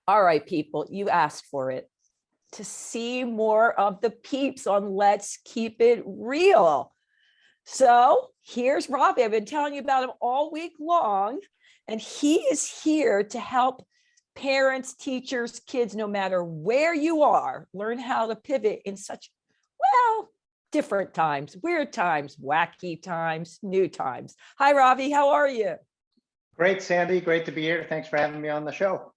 All right, people, you asked for it. To see more of the peeps on Let's Keep It Real. So here's Ravi. I've been telling you about him all week long, and he is here to help parents, teachers, kids, no matter where you are, learn how to pivot in such, well, different times, weird times, wacky times, new times. Hi, Ravi. How are you? Great, Sandy. Great to be here. Thanks for having me on the show.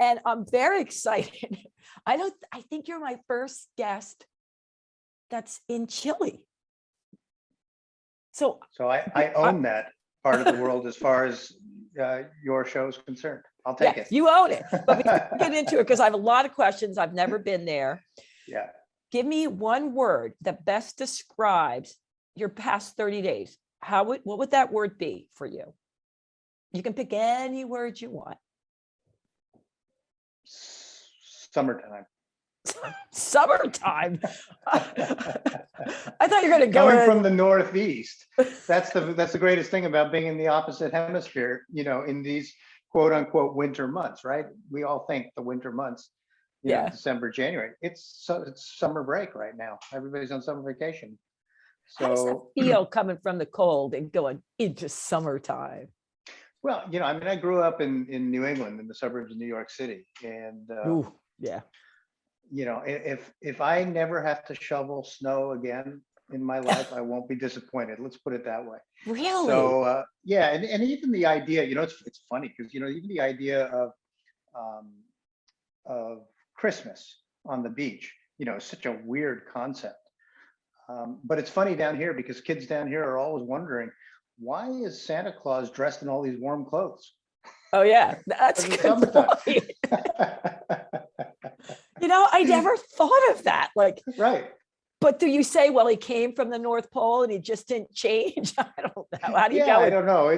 And I'm very excited. I think you're my first guest that's in Chile. So I own that part of the world as far as your show is concerned. I'll take it. You own it. But before we get into it, because I have a lot of questions, I've never been there. Yeah. Give me one word that best describes your past 30 days. What would that word be for you? You can pick any word you want. Summertime. Summertime. I thought you were going to go coming from the Northeast. That's the greatest thing about being in the opposite hemisphere. You know, in these quote unquote winter months, right? We all think the winter months, you know, December, January. It's summer break right now. Everybody's on summer vacation. So, how does that feel coming from the cold and going into summertime? Well, you know, I mean, I grew up in New England, in the suburbs of New York City, and you know, if I never have to shovel snow again in my life, I won't be disappointed. Let's put it that way. Really? So yeah, and even the idea, you know, it's funny because, you know, even the idea of Christmas on the beach, you know, is such a weird concept. But it's funny down here because kids down here are always wondering, why is Santa Claus dressed in all these warm clothes? Oh yeah, that's a good point. You know, I never thought of that. Like, right. But do you say, well, he came from the North Pole and he just didn't change? I don't know. How do you go? I don't know.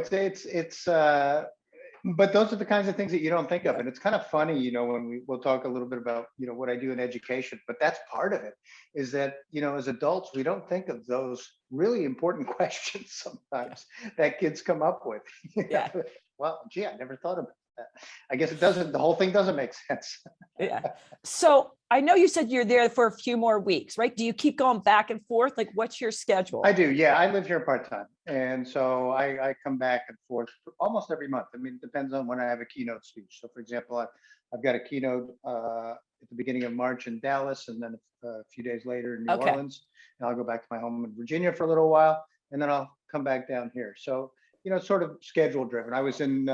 But those are the kinds of things that you don't think of. And it's kind of funny, you know, when we'll talk a little bit about, you know, what I do in education, but that's part of it, is that, you know, as adults, we don't think of those really important questions sometimes that kids come up with. Yeah. Well, gee, I never thought about that. I guess it doesn't, the whole thing doesn't make sense. Yeah. So I know you said you're there for a few more weeks, right? Do you keep going back and forth? Like, what's your schedule? I do. Yeah. I live here part-time. And so I come back and forth almost every month. I mean, it depends on when I have a keynote speech. So for example, I've got a keynote at the beginning of March in Dallas, and then a few days later in New Orleans. And I'll go back to my home in Virginia for a little while, and then I'll come back down here. So, you know, it's sort of schedule driven. I was in,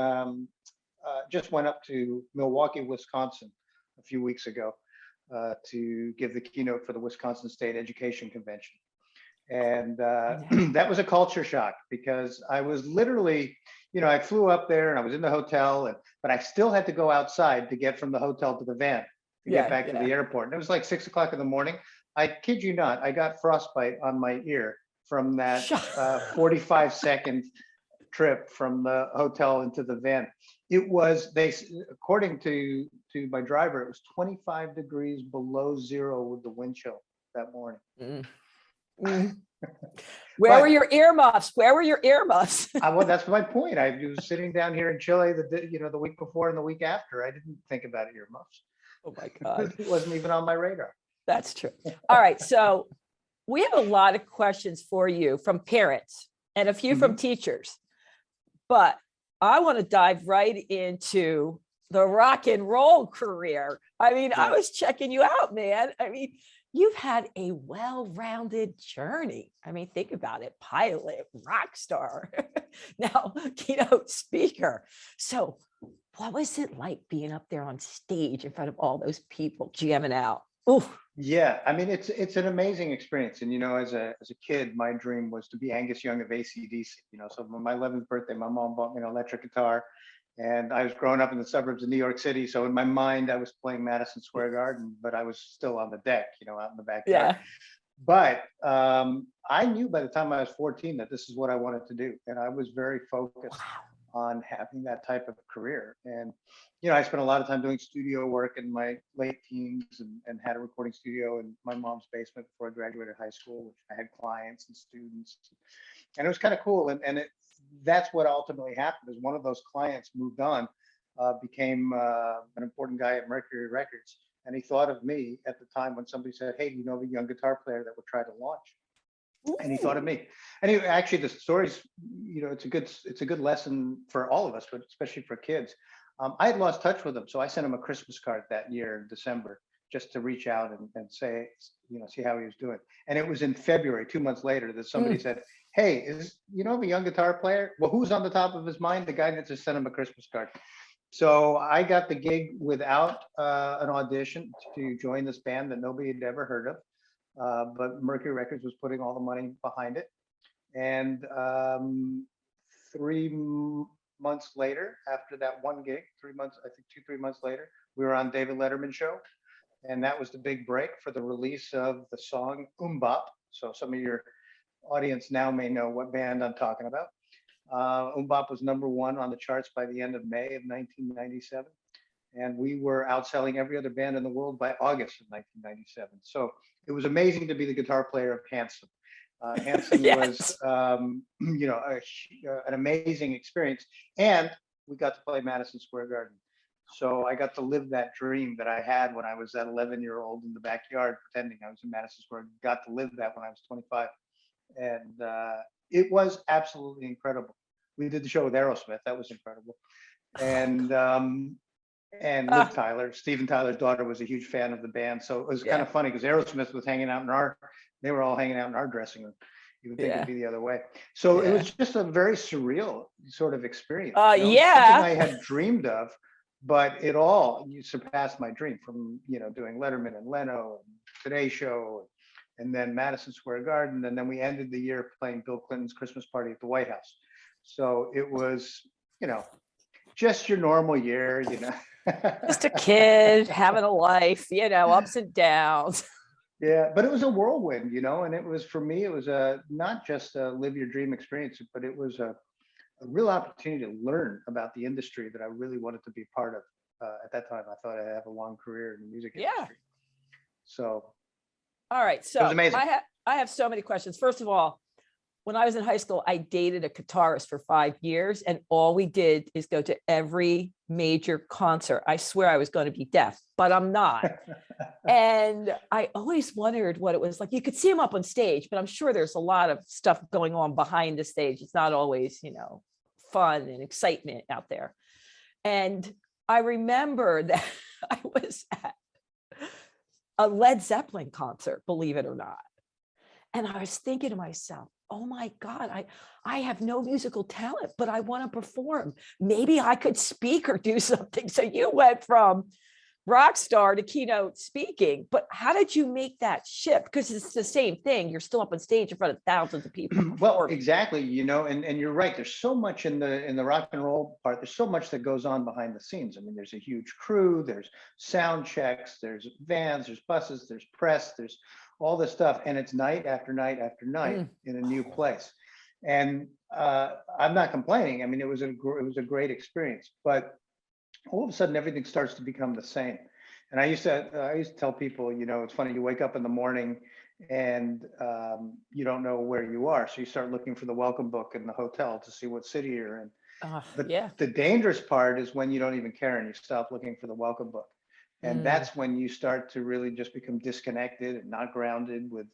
just went up to Milwaukee, Wisconsin a few weeks ago to give the keynote for the Wisconsin State Education Convention. And that was a culture shock because I was literally, you know, I flew up there and I was in the hotel, but I still had to go outside to get from the hotel to the van to get back to the airport. And it was like 6 o'clock in the morning. I kid you not, I got frostbite on my ear from that 45-second trip from the hotel into the van. It was, according to my driver, it was 25 degrees below zero with the wind chill that morning. Where were your earmuffs? Where were your earmuffs? Well, that's my point. I was sitting down here in Chile, the week before and the week after. I didn't think about earmuffs. Oh my God. It wasn't even on my radar. That's true. All right. So we have a lot of questions for you from parents and a few from teachers, but I want to dive right into the rock and roll career. I mean, I was checking you out, man. I mean, you've had a well-rounded journey. I mean, think about it. Pilot, rock star, now keynote speaker. So what was it like being up there on stage in front of all those people jamming out? Ooh. Yeah, I mean, it's an amazing experience. And, you know, as a kid, my dream was to be Angus Young of AC/DC. You know, so on my 11th birthday, my mom bought me an electric guitar. And I was growing up in the suburbs of New York City. So in my mind, I was playing Madison Square Garden, but I was still on the deck, you know, out in the backyard. Yeah. But I knew by the time I was 14 that this is what I wanted to do. And I was very focused on having that type of career. And, you know, I spent a lot of time doing studio work in my late teens and had a recording studio in my mom's basement before I graduated high school, which I had clients and students. And it was kind of cool. And that's what ultimately happened is one of those clients moved on became an important guy at Mercury Records. And he thought of me at the time when somebody said, "Hey, you know of a young guitar player that would try to launch?" And he thought of me. And actually, the story's, it's a good lesson for all of us, but especially for kids. I had lost touch with him, so I sent him a Christmas card that year in December, just to reach out and say, see how he was doing. And it was in February, 2 months later, that somebody said, "Hey, a young guitar player?" Well, who's on the top of his mind? The guy that just sent him a Christmas card. So I got the gig without an audition to join this band that nobody had ever heard of. But Mercury Records was putting all the money behind it. And 3 months later, after that one gig, 3 months, I think 3 months later, we were on David Letterman's show. And that was the big break for the release of the song Bop. So some of your audience now may know what band I'm talking about. Bop was #1 on the charts by the end of May of 1997. And we were outselling every other band in the world by August of 1997. So it was amazing to be the guitar player of Hanson. Hanson was, an amazing experience. And we got to play Madison Square Garden. So I got to live that dream that I had when I was that 11-year-old in the backyard pretending I was in Madison Square. Got to live that when I was 25. And it was absolutely incredible. We did the show with Aerosmith. That was incredible. And Liv Tyler, Steven Tyler's daughter, was a huge fan of the band. So it was kind of funny because Aerosmith was hanging out they were all hanging out in our dressing room. You would think it'd be the other way. So it was just a very surreal sort of experience. Something I had dreamed of, but it all surpassed my dream, from, doing Letterman and Leno and Today Show, and then Madison Square Garden. And then we ended the year playing Bill Clinton's Christmas party at the White House. So it was, just your normal year, Just a kid having a life, ups and downs. Yeah, but it was a whirlwind, and it was, for me, it was not just a live your dream experience, but it was a real opportunity to learn about the industry that I really wanted to be part of. At that time, I thought I'd have a long career in the music industry. So, all right. So it was amazing. I have so many questions. First of all, when I was in high school, I dated a guitarist for 5 years, and all we did is go to every major concert. I swear I was going to be deaf, but I'm not. And I always wondered what it was like. You could see him up on stage, but I'm sure there's a lot of stuff going on behind the stage. It's not always, fun and excitement out there. And I remember that I was at a Led Zeppelin concert, believe it or not. And I was thinking to myself, oh my God, I have no musical talent, but I want to perform. Maybe I could speak or do something. So you went from rock star to keynote speaking, but how did you make that shift? Because it's the same thing. You're still up on stage in front of thousands of people. Well, exactly. And you're right. There's so much in the rock and roll part. There's so much that goes on behind the scenes. I mean, there's a huge crew, there's sound checks, there's vans, there's buses, there's press, there's all this stuff. And it's night after night after night in a new place. And I'm not complaining. I mean, it was a great experience, but all of a sudden everything starts to become the same. And I used to tell people, it's funny, you wake up in the morning and you don't know where you are. So you start looking for the welcome book in the hotel to see what city you're in. The dangerous part is when you don't even care and you stop looking for the welcome book. And that's when you start to really just become disconnected and not grounded with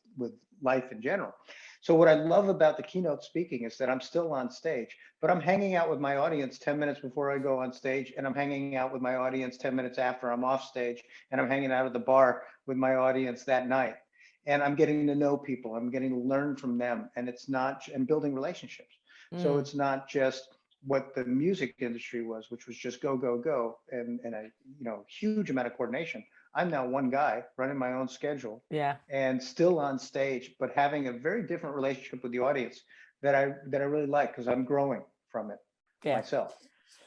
life in general. So what I love about the keynote speaking is that I'm still on stage, but I'm hanging out with my audience 10 minutes before I go on stage, and I'm hanging out with my audience 10 minutes after I'm off stage, and I'm hanging out at the bar with my audience that night. And I'm getting to know people, I'm getting to learn from them, and and building relationships. So it's not just what the music industry was, which was just go, go, go, and a huge amount of coordination. I'm now one guy running my own schedule, and still on stage, but having a very different relationship with the audience that I really like, because I'm growing from it myself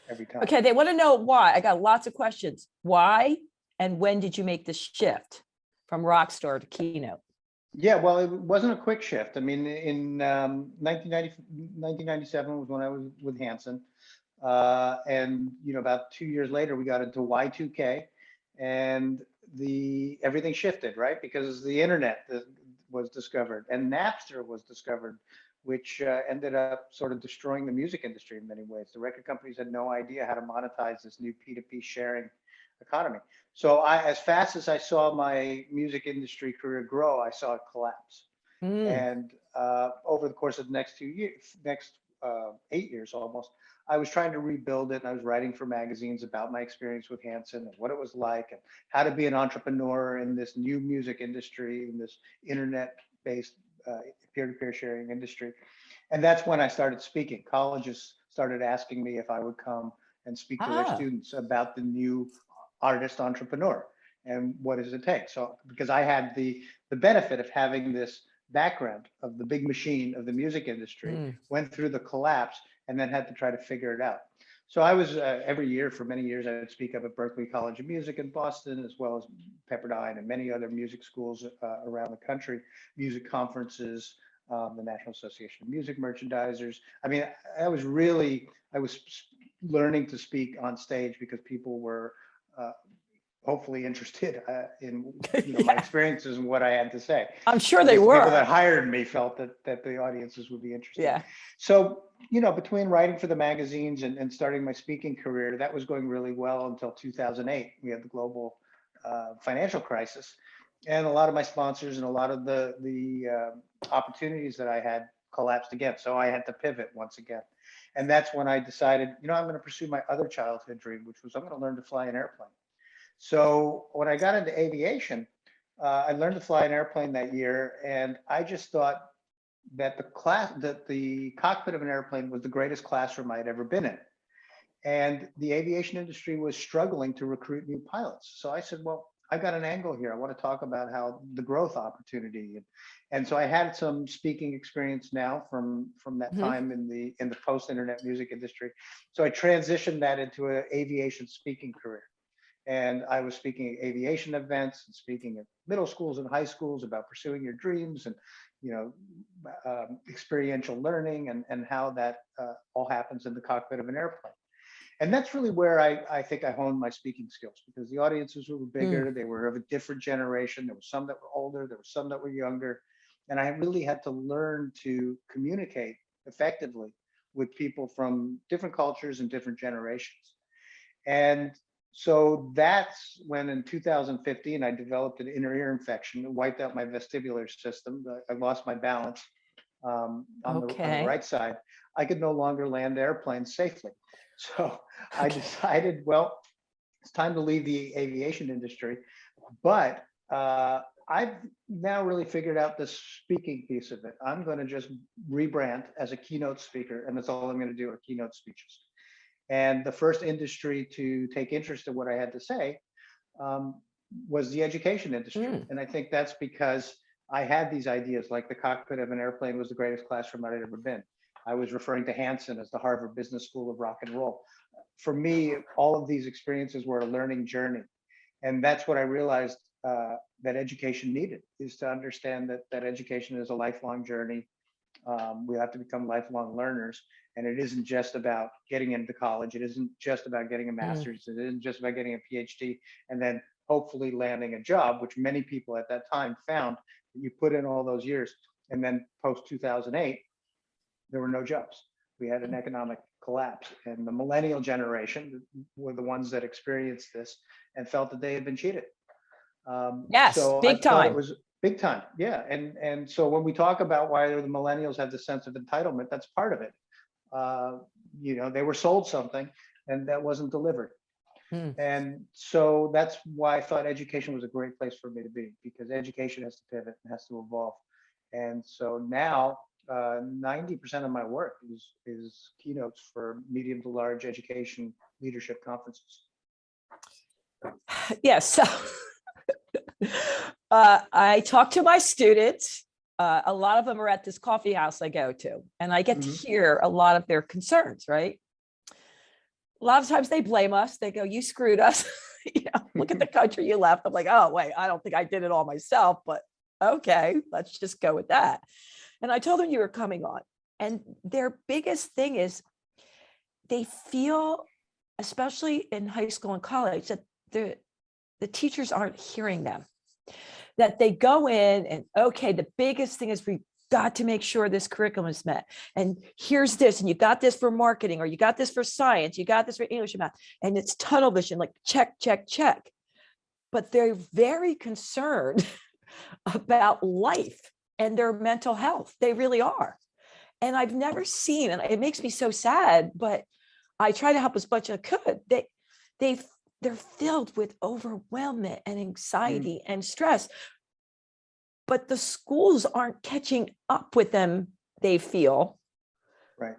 every time. Okay, they want to know why. I got lots of questions. Why and when did you make the shift from rock star to keynote? Yeah, well, it wasn't a quick shift. I mean, in 1997 was when I was with Hanson. And, about 2 years later, we got into Y2K, and everything shifted, right? Because the internet was discovered, and Napster was discovered which ended up sort of destroying the music industry in many ways. The record companies had no idea how to monetize this new P2P sharing economy. So as fast as I saw my music industry career grow, I saw it collapse. And over the course of the next 8 years almost, I was trying to rebuild it. And I was writing for magazines about my experience with Hanson and what it was like and how to be an entrepreneur in this new music industry, in this internet-based peer-to-peer sharing industry. And that's when I started speaking. Colleges started asking me if I would come and speak to their students about the new artist entrepreneur and what does it take. So because I had the benefit of having this background of the big machine of the music industry, went through the collapse and then had to try to figure it out. So I was every year for many years, I would speak up at Berklee College of Music in Boston, as well as Pepperdine and many other music schools around the country, music conferences, the National Association of Music Merchandisers. I mean, I was learning to speak on stage because people were hopefully interested in my experiences and what I had to say. I'm sure they were. People that hired me felt that the audiences would be interested. Yeah. So, between writing for the magazines and starting my speaking career, that was going really well until 2008. We had the global financial crisis. And a lot of my sponsors and a lot of the opportunities that I had collapsed again. So I had to pivot once again. And that's when I decided, I'm going to pursue my other childhood dream, which was I'm going to learn to fly an airplane. So when I got into aviation, I learned to fly an airplane that year. And I just thought that the cockpit of an airplane was the greatest classroom I had ever been in. And the aviation industry was struggling to recruit new pilots. So I said, well, I've got an angle here. I want to talk about how the growth opportunity. And so I had some speaking experience now from that time in the post-internet music industry. So I transitioned that into an aviation speaking career. And I was speaking at aviation events and speaking at middle schools and high schools about pursuing your dreams and, experiential learning and how that all happens in the cockpit of an airplane. And that's really where I think I honed my speaking skills, because the audiences were bigger, they were of a different generation. There were some that were older, there were some that were younger. And I really had to learn to communicate effectively with people from different cultures and different generations. And so that's when in 2015, I developed an inner ear infection that wiped out my vestibular system. I lost my balance on the right side. I could no longer land airplanes safely. So I decided, well, it's time to leave the aviation industry. But I've now really figured out the speaking piece of it. I'm going to just rebrand as a keynote speaker, and that's all I'm going to do are keynote speeches. And the first industry to take interest in what I had to say was the education industry. And I think that's because I had these ideas, like the cockpit of an airplane was the greatest classroom I'd ever been. I was referring to Hanson as the Harvard Business School of rock and roll. For me, all of these experiences were a learning journey. And that's what I realized that education needed, is to understand that education is a lifelong journey. We have to become lifelong learners. And it isn't just about getting into college. It isn't just about getting a master's. It isn't just about getting a PhD and then hopefully landing a job, which many people at that time found that you put in all those years. And then post 2008, there were no jobs. We had an economic collapse, and the millennial generation were the ones that experienced this and felt that they had been cheated. Yes, so big time. It was big time, yeah. And so when we talk about why the millennials have the sense of entitlement, that's part of it. They were sold something, and that wasn't delivered. And so that's why I thought education was a great place for me to be, because education has to pivot and has to evolve. And so now 90% of my work is keynotes for medium to large education leadership conferences. Yes. I talk to my students. A lot of them are at this coffee house I go to, and I get to hear a lot of their concerns, right? A lot of times they blame us. They go, you screwed us. Look at the country you left. I'm like, oh, wait, I don't think I did it all myself, but okay, let's just go with that. And I told them you were coming on. And their biggest thing is they feel, especially in high school and college, that the teachers aren't hearing them. That they go in and, okay, the biggest thing is got to make sure this curriculum is met. And here's this, and you got this for marketing, or you got this for science, you got this for English and math. And it's tunnel vision, like check, check, check. But they're very concerned about life and their mental health. They really are. And I've never seen, and it makes me so sad, but I try to help as much as I could. They're filled with overwhelmment and anxiety and stress, but the schools aren't catching up with them, they feel, Right.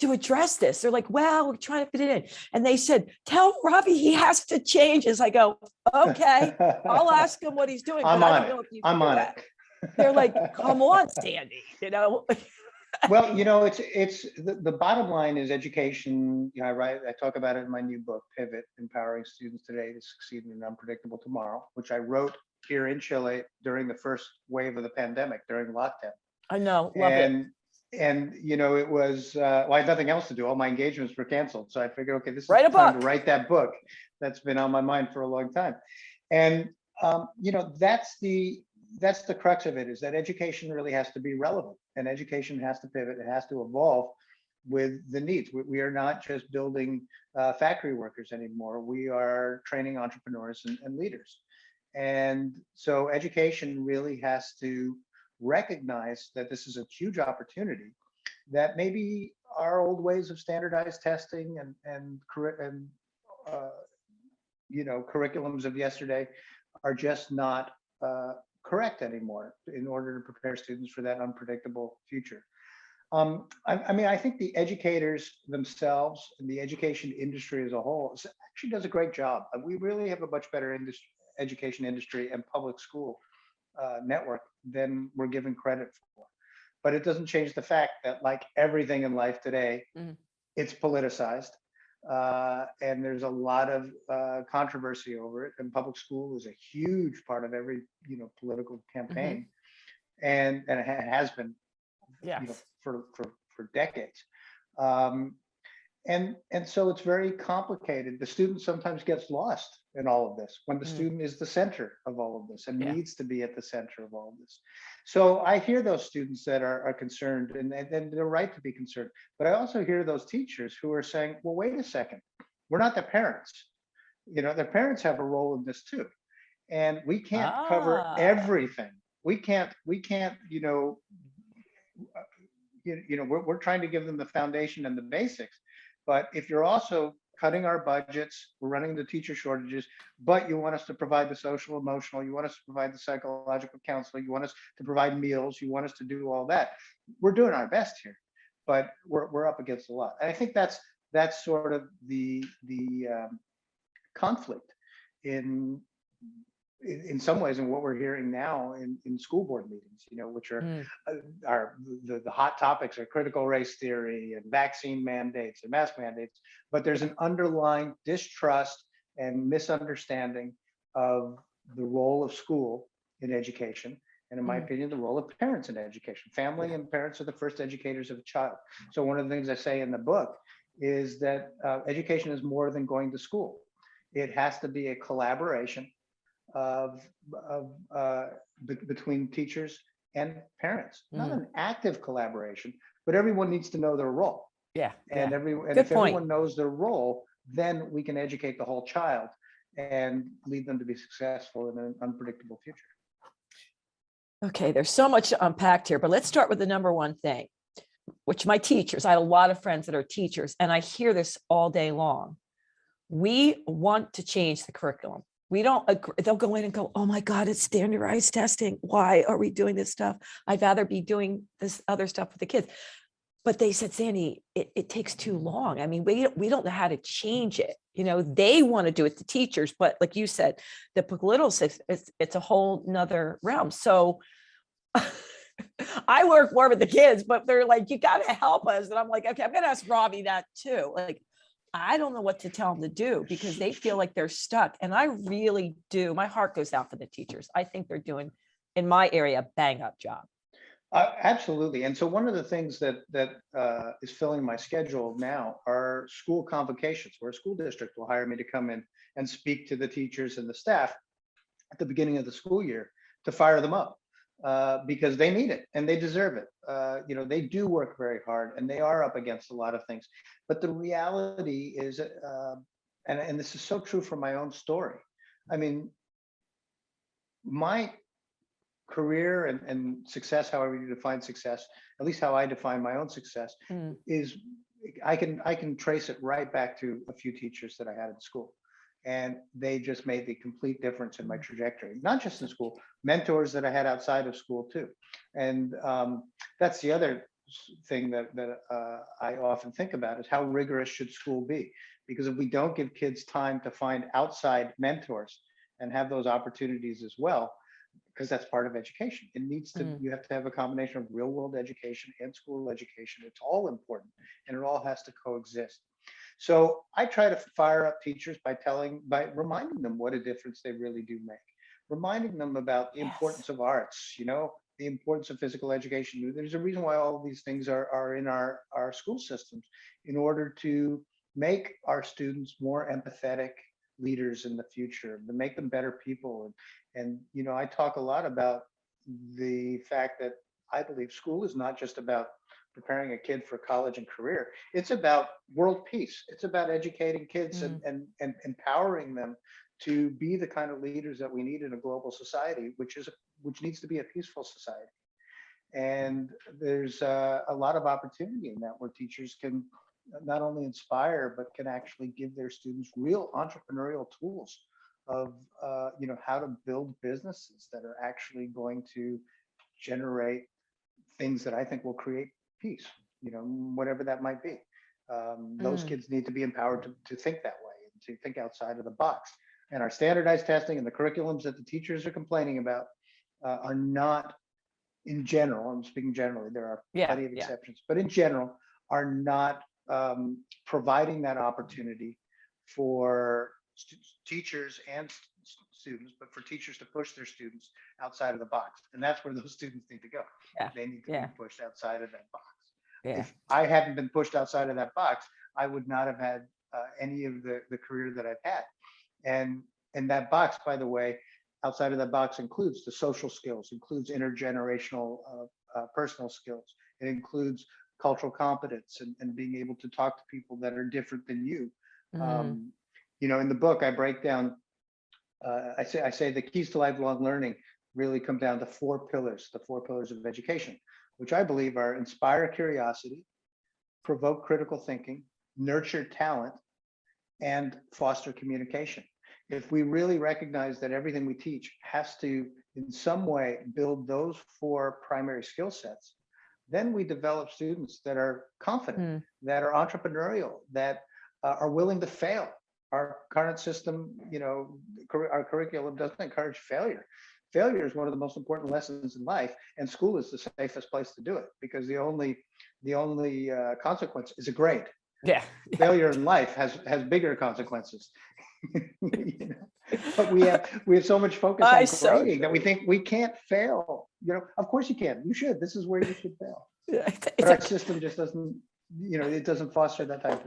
to address this. They're like, well, we're trying to fit it in. And they said, tell Ravi he has to change. As I go, okay, I'll ask him what he's doing. I'm but I on don't it. know if you I'm can do on that. it. They're like, come on, Sandy, you know? Well, it's the bottom line is education. I talk about it in my new book, Pivot: Empowering Students Today to Succeed in an Unpredictable Tomorrow, which I wrote here in Chile during the first wave of the pandemic, during lockdown. I know, love it. And it was well, I had nothing else to do. All my engagements were canceled, so I figured, okay, this is Write a time book. to write that book that's been on my mind for a long time. And that's the crux of it, is that education really has to be relevant, and education has to pivot. It has to evolve with the needs. We are not just building factory workers anymore. We are training entrepreneurs and leaders. And so education really has to recognize that this is a huge opportunity, that maybe our old ways of standardized testing and curriculums of yesterday are just not correct anymore in order to prepare students for that unpredictable future. I think the educators themselves and the education industry as a whole actually does a great job. We really have a much better education industry and public school network than we're given credit for. But it doesn't change the fact that, like everything in life today, it's politicized. And there's a lot of controversy over it. And public school is a huge part of every political campaign, and it has been for decades. And so it's very complicated. The student sometimes gets lost in all of this when the student is the center of all of this and needs to be at the center of all of this. So I hear those students that are concerned, and they're right to be concerned. But I also hear those teachers who are saying, well, wait a second, we're not the parents. Their parents have a role in this too. And we can't cover everything. We can't, we're trying to give them the foundation and the basics. But if you're also cutting our budgets, we're running into teacher shortages, but you want us to provide the social emotional, you want us to provide the psychological counseling, you want us to provide meals, you want us to do all that. We're doing our best here, but we're up against a lot. And I think that's sort of the conflict in some ways in what we're hearing now in school board meetings, which are the hot topics are critical race theory and vaccine mandates and mask mandates, but there's an underlying distrust and misunderstanding of the role of school in education, and in my opinion, the role of parents in education. Family and parents are the first educators of a child. So one of the things I say in the book is that education is more than going to school. It has to be a collaboration between teachers and parents, not an active collaboration, but everyone needs to know their role. And if everyone knows their role, then we can educate the whole child and lead them to be successful in an unpredictable future. Okay, there's so much unpacked here, but let's start with the number one thing, which my teachers, I have a lot of friends that are teachers, and I hear this all day long. We want to change the curriculum. We don't agree. They'll go in and go, oh my God, it's standardized testing. Why are we doing this stuff? I'd rather be doing this other stuff with the kids. But they said, Sandy, it takes too long. I mean, we don't know how to change it. They want to do it, the teachers, but like you said, the political system, it's a whole nother realm. So I work more with the kids, but they're like, you got to help us. And I'm like, okay, I'm going to ask Ravi that too. Like, I don't know what to tell them to do because they feel like they're stuck. And I really do. My heart goes out for the teachers. I think they're doing, in my area, a bang up job. Absolutely. And so one of the things that is filling my schedule now are school convocations, where a school district will hire me to come in and speak to the teachers and the staff at the beginning of the school year to fire them up because they need it and they deserve it. They do work very hard and they are up against a lot of things. But the reality is, and this is so true for my own story. I mean, my career and success, however you define success, at least how I define my own success, is I can trace it right back to a few teachers that I had in school. And they just made the complete difference in my trajectory, not just in school, mentors that I had outside of school too. And that's the other thing that I often think about is how rigorous should school be? Because if we don't give kids time to find outside mentors and have those opportunities as well, because that's part of education. It needs to, you have to have a combination of real world education and school education. It's all important and it all has to coexist. So I try to fire up teachers by reminding them what a difference they really do make, reminding them about the importance of arts, the importance of physical education. There's a reason why all of these things are in our school systems, in order to make our students more empathetic leaders in the future, to make them better people. And I talk a lot about the fact that I believe school is not just about preparing a kid for college and career. It's about world peace. It's about educating kids and empowering them to be the kind of leaders that we need in a global society, which needs to be a peaceful society. And there's a lot of opportunity in that, where teachers can not only inspire, but can actually give their students real entrepreneurial tools of how to build businesses that are actually going to generate things that I think will create peace, whatever that might be. Those kids need to be empowered to think that way and to think outside of the box. And our standardized testing and the curriculums that the teachers are complaining about are not, in general, I'm speaking generally, there are plenty of exceptions, but in general, are not providing that opportunity for teachers and students, but for teachers to push their students outside of the box. And that's where those students need to go. They need to be pushed outside of that box. If I hadn't been pushed outside of that box, I would not have had any of the career that I've had. And that box, by the way, outside of that box includes the social skills, includes intergenerational personal skills. It includes cultural competence and being able to talk to people that are different than you. In the book, I break down, I say the keys to lifelong learning really come down to four pillars of education, which I believe are inspire curiosity, provoke critical thinking, nurture talent, and foster communication. If we really recognize that everything we teach has to, in some way, build those four primary skill sets, then we develop students that are confident, that are entrepreneurial, that are willing to fail. Our current system, our curriculum doesn't encourage failure. Failure is one of the most important lessons in life, and school is the safest place to do it, because the only consequence is a grade. Failure in life has bigger consequences. But we have so much focus on grading that we think we can't fail. Of course you can. You should. This is where you should fail. But our system just doesn't. It doesn't foster that type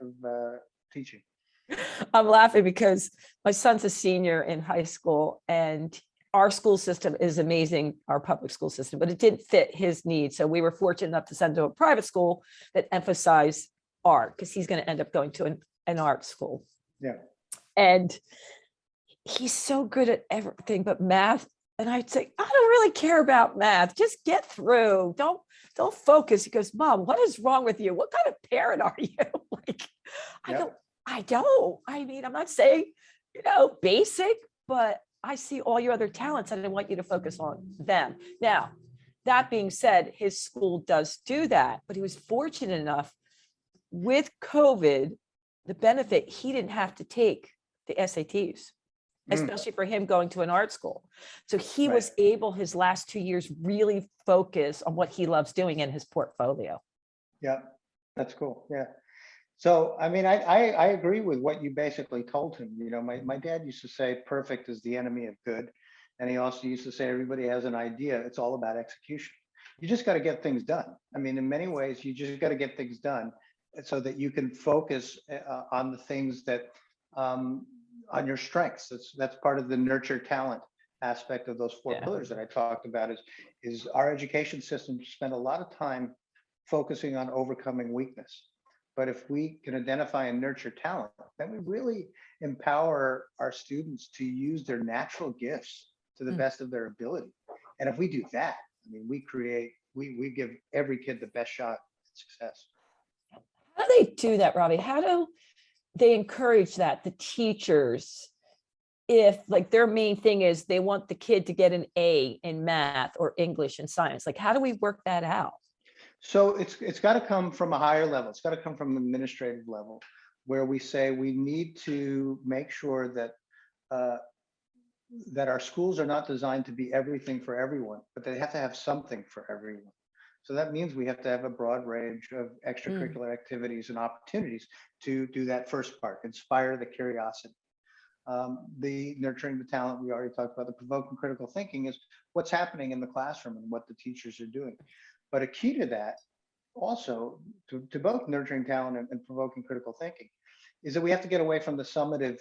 of teaching. I'm laughing because my son's a senior in high school, and our school system is amazing, our public school system, but it didn't fit his needs. So we were fortunate enough to send him to a private school that emphasized art, because he's going to end up going to an art school. And he's so good at everything but math. And I'd say, I don't really care about math. Just get through. Don't focus. He goes, Mom, what is wrong with you? What kind of parent are you? I don't. I mean, I'm not saying, basic, but I see all your other talents and I want you to focus on them. Now, that being said, his school does do that, but he was fortunate enough with COVID, the benefit, he didn't have to take the SATs, especially for him going to an art school. So he was able, his last 2 years, really focus on what he loves doing in his portfolio. Yeah, that's cool. Yeah. So, I mean, I agree with what you basically told him. My dad used to say, perfect is the enemy of good. And he also used to say, everybody has an idea. It's all about execution. You just got to get things done. I mean, in many ways, you just got to get things done so that you can focus on the things that, on your strengths. That's part of the nurture talent aspect of those four Yeah. pillars that I talked about is our education system spend a lot of time focusing on overcoming weakness. But if we can identify and nurture talent, then we really empower our students to use their natural gifts to the best of their ability. And if we do that, I mean, we give every kid the best shot at success. How do they do that, Robbie? How do they encourage that, the teachers, if like their main thing is they want the kid to get an A in math or English and science? Like, how do we work that out? So it's got to come from a higher level. It's got to come from an administrative level, where we say we need to make sure that that our schools are not designed to be everything for everyone, but they have to have something for everyone. So that means we have to have a broad range of extracurricular activities and opportunities to do that first part, inspire the curiosity. The nurturing the talent, we already talked about. The provoking critical thinking is what's happening in the classroom and what the teachers are doing. But a key to that also, to both nurturing talent and provoking critical thinking, is that we have to get away from the summative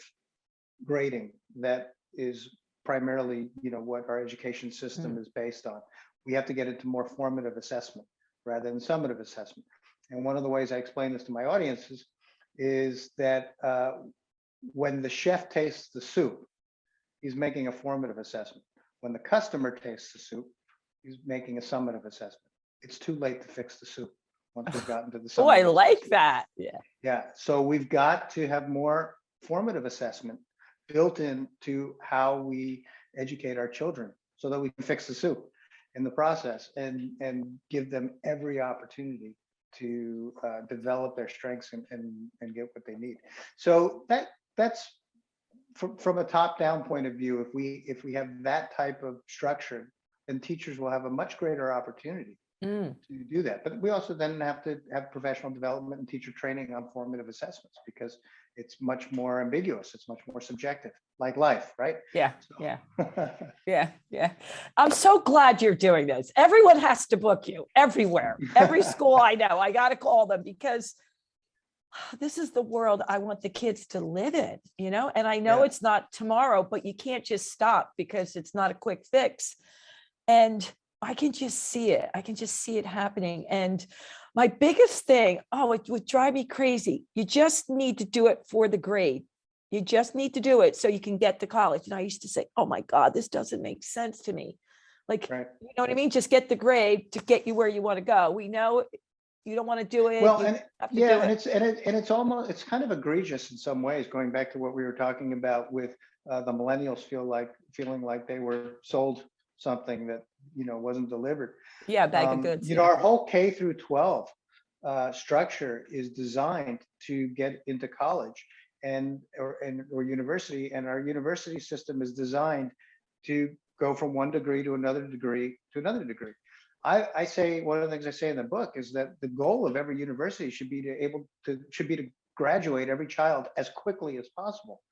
grading that is primarily, what our education system is based on. We have to get into more formative assessment rather than summative assessment. And one of the ways I explain this to my audiences is that when the chef tastes the soup, he's making a formative assessment. When the customer tastes the soup, he's making a summative assessment. It's too late to fix the soup once we've gotten to the summative. Oh, I like assessment. that. Yeah. Yeah. So we've got to have more formative assessment built into how we educate our children so that we can fix the soup in the process and give them every opportunity to develop their strengths and get what they need. So that's from a top-down point of view. If we have that type of structure, then teachers will have a much greater opportunity to do that. But we also then have to have professional development and teacher training on formative assessments, because it's much more ambiguous. It's much more subjective, like life, right? Yeah. Yeah. Yeah. I'm so glad you're doing this. Everyone has to book you everywhere. Every school I know, I got to call them, because this is the world I want the kids to live in, and I know it's not tomorrow, but you can't just stop because it's not a quick fix. And I can just see it. I can just see it happening. And my biggest thing, it would drive me crazy. You just need to do it for the grade. You just need to do it so you can get to college. And I used to say, oh my God, this doesn't make sense to me. Like, right. You know what I mean? Just get the grade to get you where you want to go. We know you don't want to do it. Well, it's kind of egregious in some ways, going back to what we were talking about with the millennials feeling like they were sold something that wasn't delivered. Yeah, bag of goods. Our whole K through 12 structure is designed to get into college or university, and our university system is designed to go from one degree to another degree to another degree. I say, one of the things I say in the book is that the goal of every university should be to graduate every child as quickly as possible.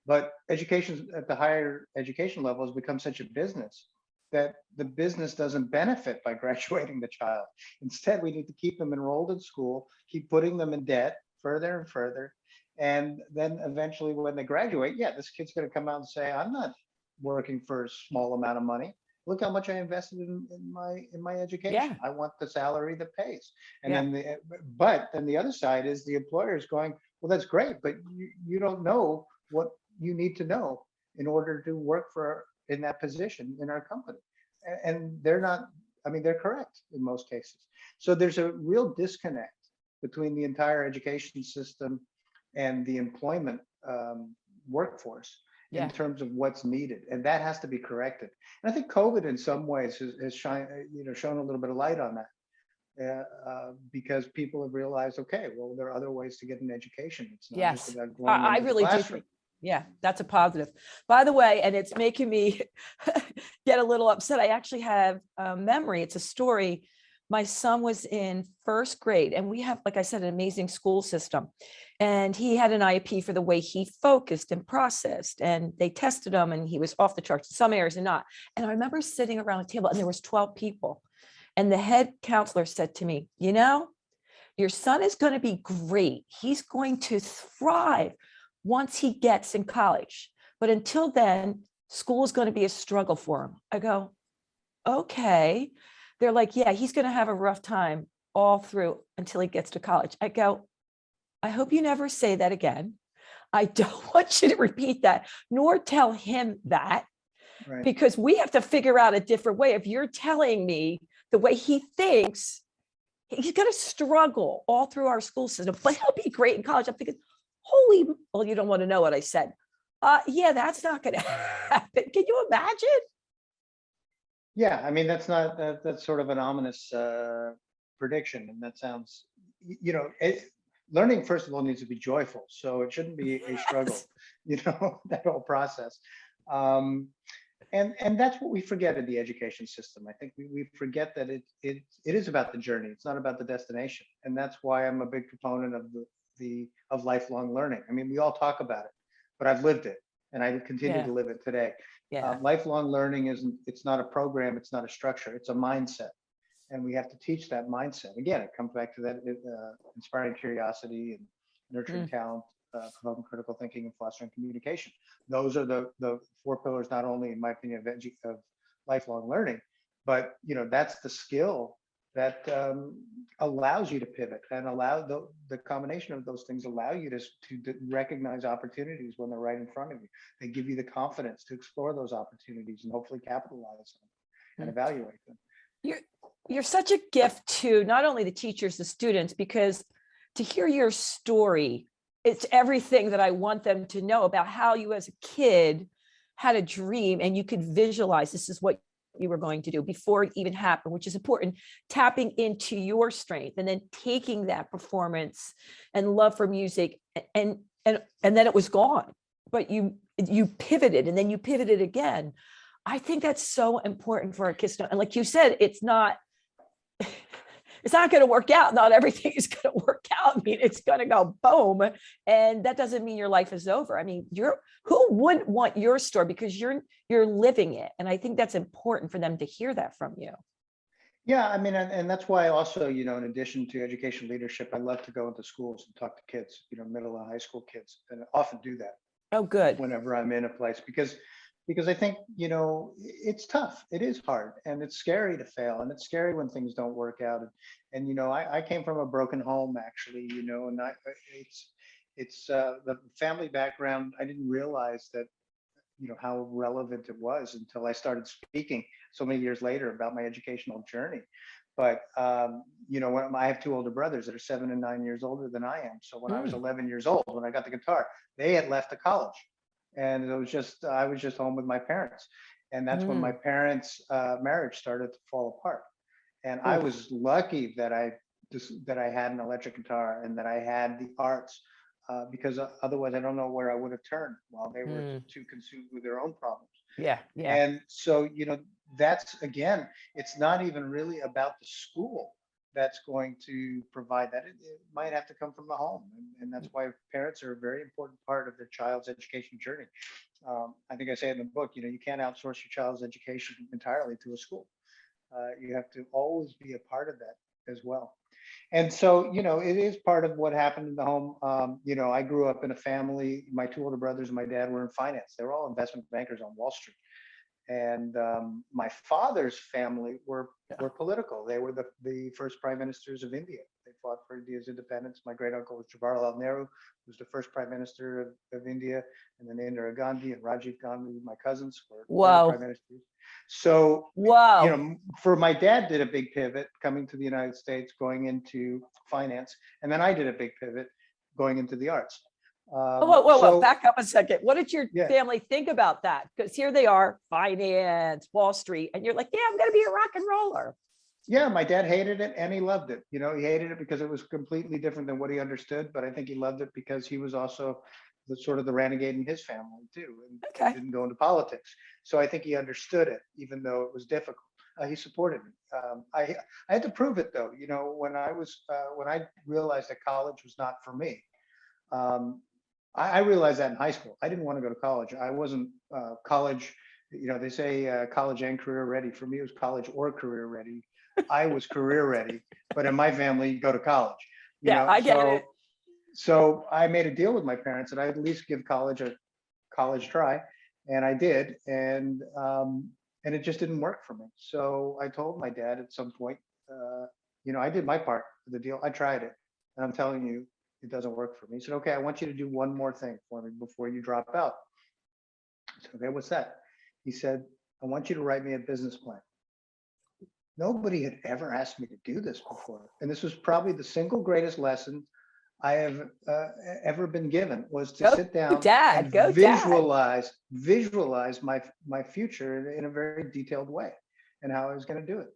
But education at the higher education level has become such a business that the business doesn't benefit by graduating the child. Instead, we need to keep them enrolled in school, keep putting them in debt further and further. And then eventually when they graduate, this kid's going to come out and say, I'm not working for a small amount of money. Look how much I invested in my education. Yeah. I want the salary that pays. And then the other side is the employer is going, well, that's great, but you don't know what you need to know in order to work in that position in our company. And they're not, they're correct in most cases. So there's a real disconnect between the entire education system and the employment workforce in terms of what's needed. And that has to be corrected. And I think COVID in some ways has shown a little bit of light on that. Because people have realized, okay, well, there are other ways to get an education. It's not just about going I into the really do classroom. think, that's a positive. By the way, and it's making me get a little upset. I actually have a memory. It's a story. My son was in first grade, and we have, like I said, an amazing school system. And he had an IEP for the way he focused and processed, and they tested him, and he was off the charts in some areas and not. And I remember sitting around a table, and there was 12 people. And the head counselor said to me, your son is going to be great. He's going to thrive once he gets in college. But until then, school is going to be a struggle for him. I go, okay. They're like, yeah, he's going to have a rough time all through until he gets to college. I go, I hope you never say that again. I don't want you to repeat that, nor tell him that, Right. because we have to figure out a different way. If you're telling me the way he thinks, he's going to struggle all through our school system, but he'll be great in college. I'm thinking, holy, well, you don't want to know what I said. Yeah, that's not going to happen. Can you imagine? Yeah, I mean, that's sort of an ominous prediction, and that sounds, learning first of all needs to be joyful, so it shouldn't be a struggle, that whole process. And that's what we forget in the education system. I think we forget that it is about the journey. It's not about the destination, and that's why I'm a big proponent of lifelong learning. I mean, we all talk about it, but I've lived it, and I continue to live it today. Yeah. Lifelong learning it's not a program, it's not a structure, it's a mindset. And we have to teach that mindset. Again, it comes back to that inspiring curiosity and nurturing talent, promoting critical thinking, and fostering communication. Those are the four pillars, not only, in my opinion, of lifelong learning, but that's the skill that allows you to pivot, and allow the combination of those things allow you to recognize opportunities when they're right in front of you. They give you the confidence to explore those opportunities and hopefully capitalize on them and evaluate them. You're such a gift to not only the teachers, the students, because to hear your story, it's everything that I want them to know about how you as a kid had a dream and you could visualize this is what you were going to do before it even happened, which is important. Tapping into your strength and then taking that performance and love for music and then it was gone, but you pivoted and then you pivoted again. I think that's so important for our kids to know. And like you said, it's not going to work out. Not everything is going to work out. I mean, it's going to go boom. And that doesn't mean your life is over. I mean, who wouldn't want your story, because you're living it. And I think that's important for them to hear that from you. Yeah, I mean, and that's why also, in addition to education leadership, I love to go into schools and talk to kids, middle and high school kids, and I often do that. Oh, good. Whenever I'm in a place, because I think, it's tough. It is hard, and it's scary to fail, and it's scary when things don't work out. And I came from a broken home, actually, and it's the family background. I didn't realize that, how relevant it was until I started speaking so many years later about my educational journey. But, when I have two older brothers that are 7 and 9 years older than I am. So when I was 11 years old, when I got the guitar, they had left the college. And I was just home with my parents. And that's when my parents' marriage started to fall apart. And I was lucky that I had an electric guitar and that I had the arts, because otherwise I don't know where I would have turned while they were too consumed with their own problems. Yeah. And so, that's, again, it's not even really about the school that's going to provide that. It might have to come from the home. And that's why parents are a very important part of their child's education journey. I think I say in the book, you can't outsource your child's education entirely to a school. You have to always be a part of that as well. And so, it is part of what happened in the home. I grew up in a family, my two older brothers and my dad were in finance. They were all investment bankers on Wall Street. And my father's family were political. They were the first prime ministers of India. They fought for India's independence. My great uncle was Jawaharlal Nehru, who was the first prime minister of India, and then Nehru and Gandhi and Rajiv Gandhi, my cousins, were prime ministers. So, for my dad did a big pivot coming to the United States, going into finance, and then I did a big pivot going into the arts. Whoa, back up a second. What did your family think about that? Because here they are, finance, Wall Street, and you're like, yeah, I'm going to be a rock and roller. Yeah, my dad hated it and he loved it. He hated it because it was completely different than what he understood, but I think he loved it because he was also the sort of the renegade in his family too, and didn't go into politics. So I think he understood it, even though it was difficult. He supported me. I had to prove it though. When I realized that college was not for me, I realized that in high school. I didn't want to go to college. I wasn't college. They say college and career ready. For me, it was college or career ready. I was career ready, but in my family, you go to college. I get it. So I made a deal with my parents that I'd at least give college a college try. And I did, and it just didn't work for me. So I told my dad at some point, I did my part of the deal. I tried it, and I'm telling you, it doesn't work for me. He said, okay, I want you to do one more thing for me before you drop out. I said, okay, what's that? He said, I want you to write me a business plan. Nobody had ever asked me to do this before. And this was probably the single greatest lesson I have ever been given, was to sit down and Go dad. visualize my future in a very detailed way and how I was going to do it.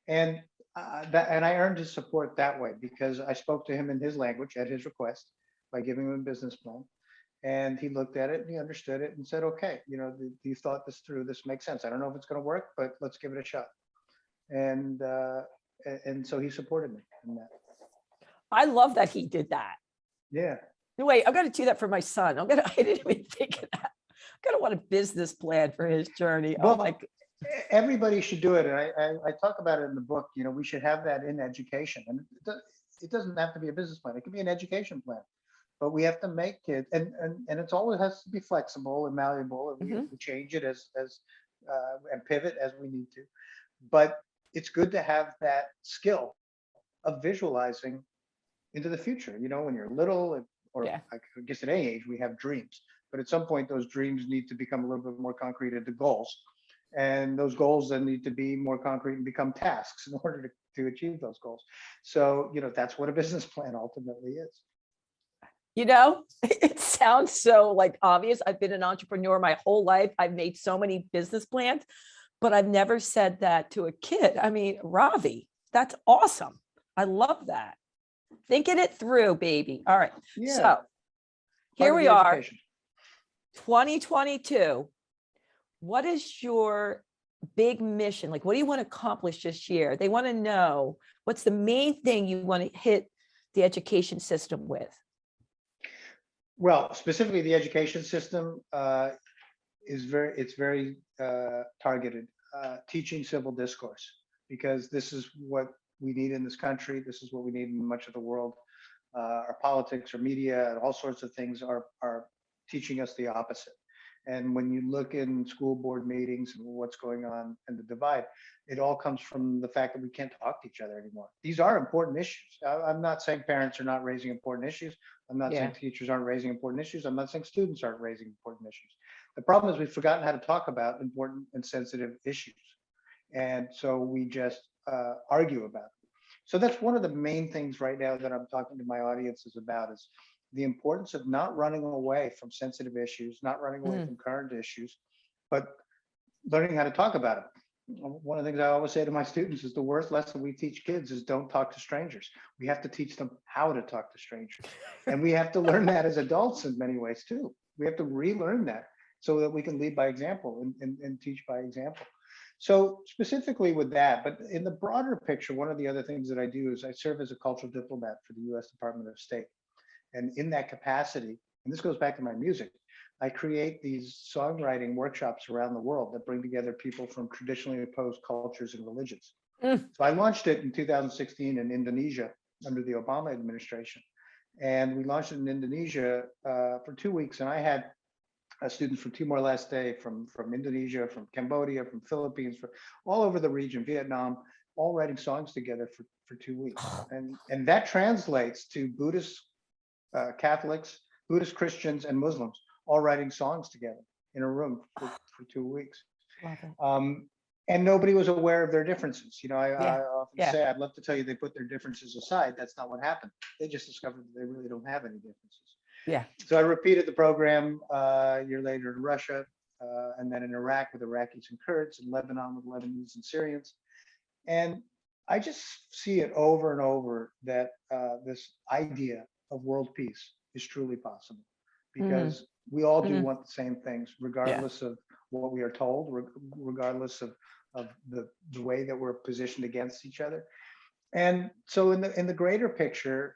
And and I earned his support that way, because I spoke to him in his language at his request by giving him a business plan. And he looked at it and he understood it and said, okay, you thought this through. This makes sense. I don't know if it's going to work, but let's give it a shot. And so he supported me in that. I love that he did that. Yeah. Wait, I'm going to do that for my son. I didn't even think of that. I'm going to want a business plan for his journey. Well, oh my, everybody should do it. And I talk about it in the book. We should have that in education. And it doesn't have to be a business plan. It can be an education plan. But we have to make it, and it's always has to be flexible and malleable, and we change it as and pivot as we need to. But it's good to have that skill of visualizing into the future. When you're little, or I guess at any age, we have dreams. But at some point, those dreams need to become a little bit more concrete into goals. And those goals then need to be more concrete and become tasks in order to achieve those goals. So, that's what a business plan ultimately is. It sounds so obvious. I've been an entrepreneur my whole life. I've made so many business plans, but I've never said that to a kid. I mean, Ravi, that's awesome. I love that. Thinking it through, baby. All right. Yeah. So here we are, education. 2022. What is your big mission? What do you want to accomplish this year? They want to know, what's the main thing you want to hit the education system with? Well, specifically, the education system is very targeted, teaching civil discourse, because this is what we need in this country. This is what we need in much of the world. Our politics, our media, and all sorts of things are teaching us the opposite. And when you look in school board meetings and what's going on and the divide, it all comes from the fact that we can't talk to each other anymore. These are important issues. I'm not saying parents are not raising important issues. I'm not saying teachers aren't raising important issues. I'm not saying students aren't raising important issues. The problem is we've forgotten how to talk about important and sensitive issues. And so we just argue about it. So that's one of the main things right now that I'm talking to my audiences about, is the importance of not running away from sensitive issues, not running away from current issues, but learning how to talk about it. One of the things I always say to my students is the worst lesson we teach kids is don't talk to strangers. We have to teach them how to talk to strangers. And we have to learn that as adults in many ways too. We have to relearn that so that we can lead by example and teach by example. So specifically with that, but in the broader picture, one of the other things that I do is I serve as a cultural diplomat for the US Department of State. And in that capacity, and this goes back to my music, I create these songwriting workshops around the world that bring together people from traditionally opposed cultures and religions. So I launched it in 2016 in Indonesia under the Obama administration. And we launched it in Indonesia for 2 weeks. And I had students from Timor-Leste, from Indonesia, from Cambodia, from Philippines, from all over the region, Vietnam, all writing songs together for 2 weeks. And that translates to Buddhist Catholics, Buddhist Christians, and Muslims all writing songs together in a room for 2 weeks. And nobody was aware of their differences. I often say, I'd love to tell you they put their differences aside. That's not what happened. They just discovered that they really don't have any differences. So I repeated the program a year later in Russia, and then in Iraq with Iraqis and Kurds, in Lebanon with Lebanese and Syrians. And I just see it over and over that this idea of world peace is truly possible, because we all do want the same things, regardless of what we are told, regardless of the way that we're positioned against each other. And so in the greater picture,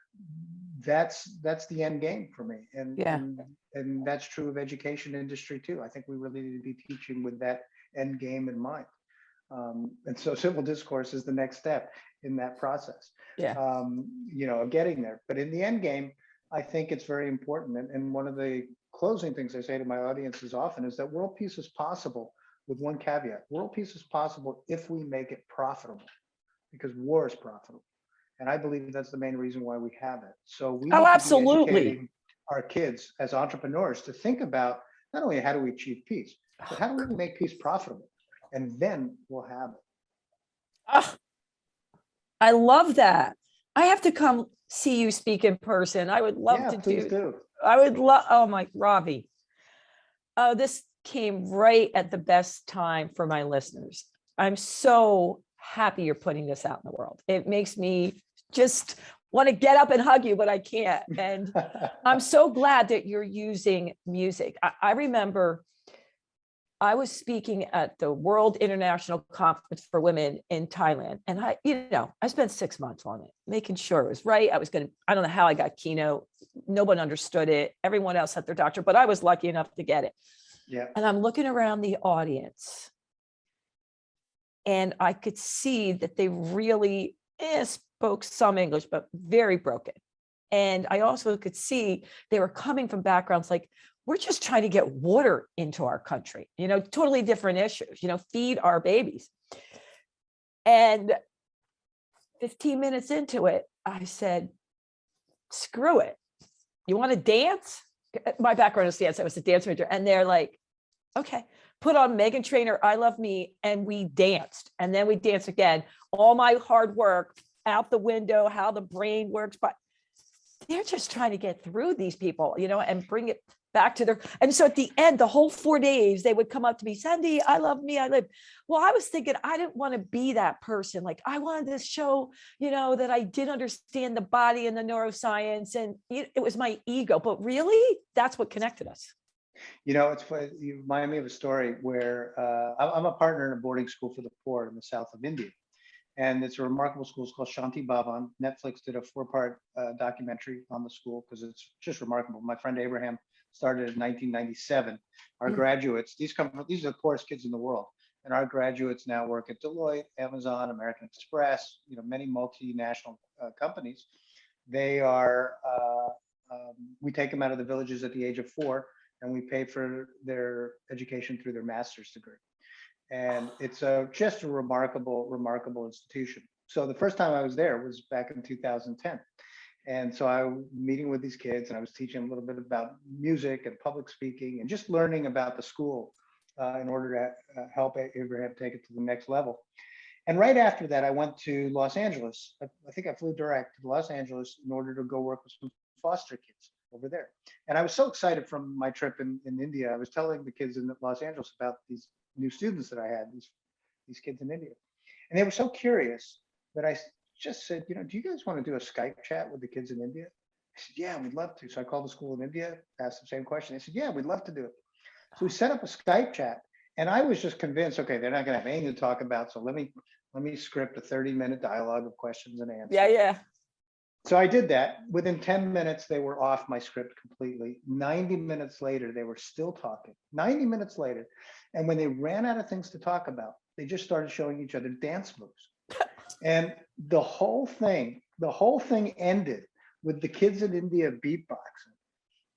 that's the end game for me. And that's true of education industry too. I think we really need to be teaching with that end game in mind. And so civil discourse is the next step in that process, of getting there. But in the end game, I think it's very important. And one of the closing things I say to my audiences often is that world peace is possible with one caveat. World peace is possible if we make it profitable, because war is profitable. And I believe that's the main reason why we have it. So we Oh, need to be absolutely. educating our kids as entrepreneurs to think about not only how do we achieve peace, but how do we make peace profitable? And then we'll have it. Ah, I love that. I have to come see you speak in person. I would love Yeah, to please do. do. I would love. Oh my, Ravi. Oh, this came right at the best time for my listeners. I'm so happy you're putting this out in the world. It makes me just want to get up and hug you, but I can't. And I'm so glad that you're using music. I remember I was speaking at the World International Conference for Women in Thailand. And I spent 6 months on it, making sure it was right. I don't know how I got keynote. No one understood it. Everyone else had their doctorate, but I was lucky enough to get it. Yeah. And I'm looking around the audience and I could see that they really spoke some English, but very broken. And I also could see they were coming from backgrounds like, we're just trying to get water into our country, totally different issues, feed our babies. And 15 minutes into it, I said, screw it. You want to dance? My background is dance. I was a dance major. And they're like, okay, put on Meghan Trainor, I Love Me. And we danced. And then we danced again. All my hard work out the window, how the brain works. But they're just trying to get through these people, and bring it back to their. And so at the end, the whole 4 days, they would come up to me, Sandy, I love me, I live. Well, I was thinking, I didn't want to be that person. Like, I wanted to show, that I did understand the body and the neuroscience, and it was my ego. But really, that's what connected us. It's funny. You remind me of a story where I'm a partner in a boarding school for the poor in the south of India. And it's a remarkable school. It's called Shanti Bhavan. Netflix did a 4-part documentary on the school because it's just remarkable. My friend Abraham started in 1997. Our graduates, these are the poorest kids in the world. And our graduates now work at Deloitte, Amazon, American Express, many multinational companies. They are, we take them out of the villages at the age of 4, and we pay for their education through their master's degree. And it's just a remarkable institution. So the first time I was there was back in 2010. And so I was meeting with these kids and I was teaching them a little bit about music and public speaking and just learning about the school in order to help Abraham take it to the next level. And right after that, I went to Los Angeles. I think I flew direct to Los Angeles in order to go work with some foster kids over there. And I was so excited from my trip in India. I was telling the kids in Los Angeles about these new students that I had, these kids in India. And they were so curious that I just said, do you guys want to do a Skype chat with the kids in India? I said, yeah, we'd love to. So I called the school in India, asked the same question. They said, yeah, we'd love to do it. So we set up a Skype chat. And I was just convinced, okay, they're not going to have anything to talk about. So let me script a 30-minute dialogue of questions and answers. Yeah. So I did that. Within 10 minutes, they were off my script completely. 90 minutes later, they were still talking. 90 minutes later. And when they ran out of things to talk about, they just started showing each other dance moves. And the whole thing ended with the kids in India beatboxing,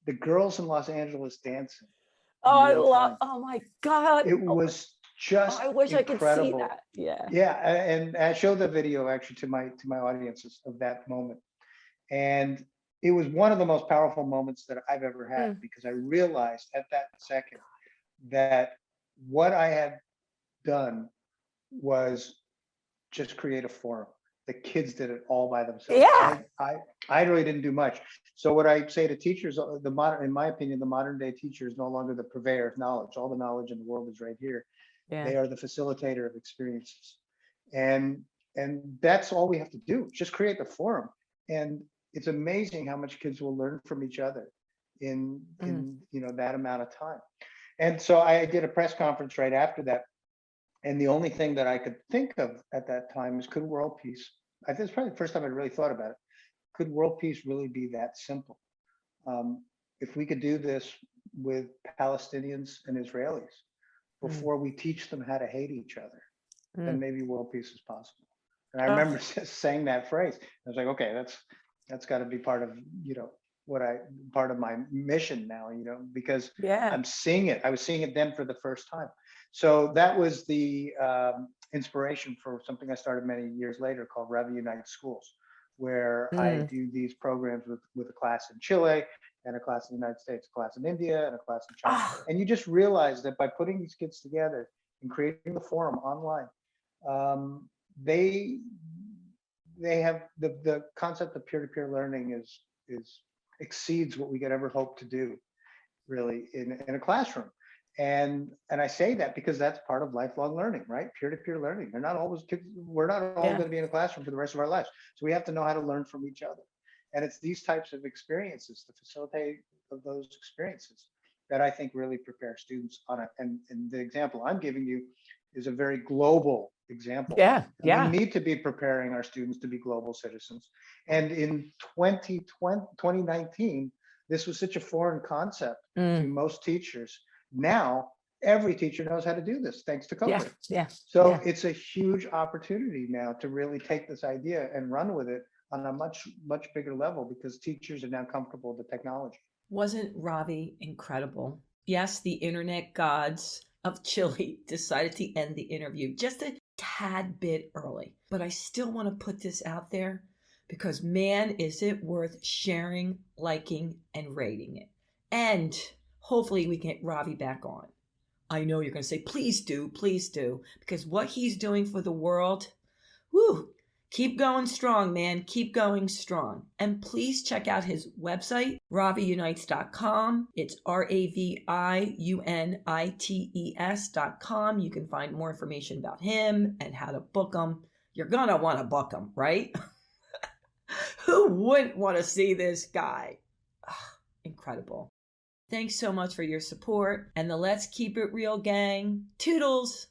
the girls in Los Angeles dancing. Oh my God. It was just I wish incredible. I could see that. Yeah. And I showed the video actually to my audiences of that moment. And it was one of the most powerful moments that I've ever had because I realized at that second that what I had done was just create a forum. The kids did it all by themselves. Yeah. I really didn't do much. So what I say to teachers, in my opinion, the modern day teacher is no longer the purveyor of knowledge. All the knowledge in the world is right here. Yeah. They are the facilitator of experiences. And that's all we have to do. Just create the forum. And it's amazing how much kids will learn from each other in that amount of time. And so I did a press conference right after that. And the only thing that I could think of at that time is, could world peace, I think it's probably the first time I really thought about it, could world peace really be that simple? If we could do this with Palestinians and Israelis before we teach them how to hate each other, then maybe world peace is possible. And I remember saying that phrase. I was like, okay, that's got to be part of part of my mission now, because Yeah. I'm seeing it. I was seeing it then for the first time. So that was the inspiration for something I started many years later called Ravi Unites Schools, where I Mm. do these programs with a class in Chile and a class in the United States, a class in India and a class in China. Ah, And you just realize that by putting these kids together and creating the forum online, um, they they have the concept of peer-to-peer learning is exceeds what we could ever hope to do really in a classroom. And I say that because that's part of lifelong learning, right? Peer-to-peer learning. They're not always kids, we're not all yeah. going to be in a classroom for the rest of our lives. So we have to know how to learn from each other. And it's these types of experiences, the facilitate of those experiences that I think really prepare students on it. And the example I'm giving you is a very global example. Yeah. And we Yeah. need to be preparing our students to be global citizens. And in 2019, this was such a foreign concept to Mm. most teachers. Now, every teacher knows how to do this thanks to Yeah. COVID. Yeah. So Yeah. it's a huge opportunity now to really take this idea and run with it on a much, much bigger level because teachers are now comfortable with the technology. Wasn't Ravi incredible? Yes, the internet gods of Chile decided to end the interview just a tad bit early. But I still want to put this out there because, man, is it worth sharing, liking, and rating it. And hopefully we can get Ravi back on. I know you're going to say, please do, because what he's doing for the world, whoo, keep going strong, man. Keep going strong. And please check out his website, raviunites.com. It's RAVIUNITES.com. You can find more information about him and how to book him. You're going to want to book him, right? Who wouldn't want to see this guy? Incredible. Thanks so much for your support and the Let's Keep It Real gang. Toodles!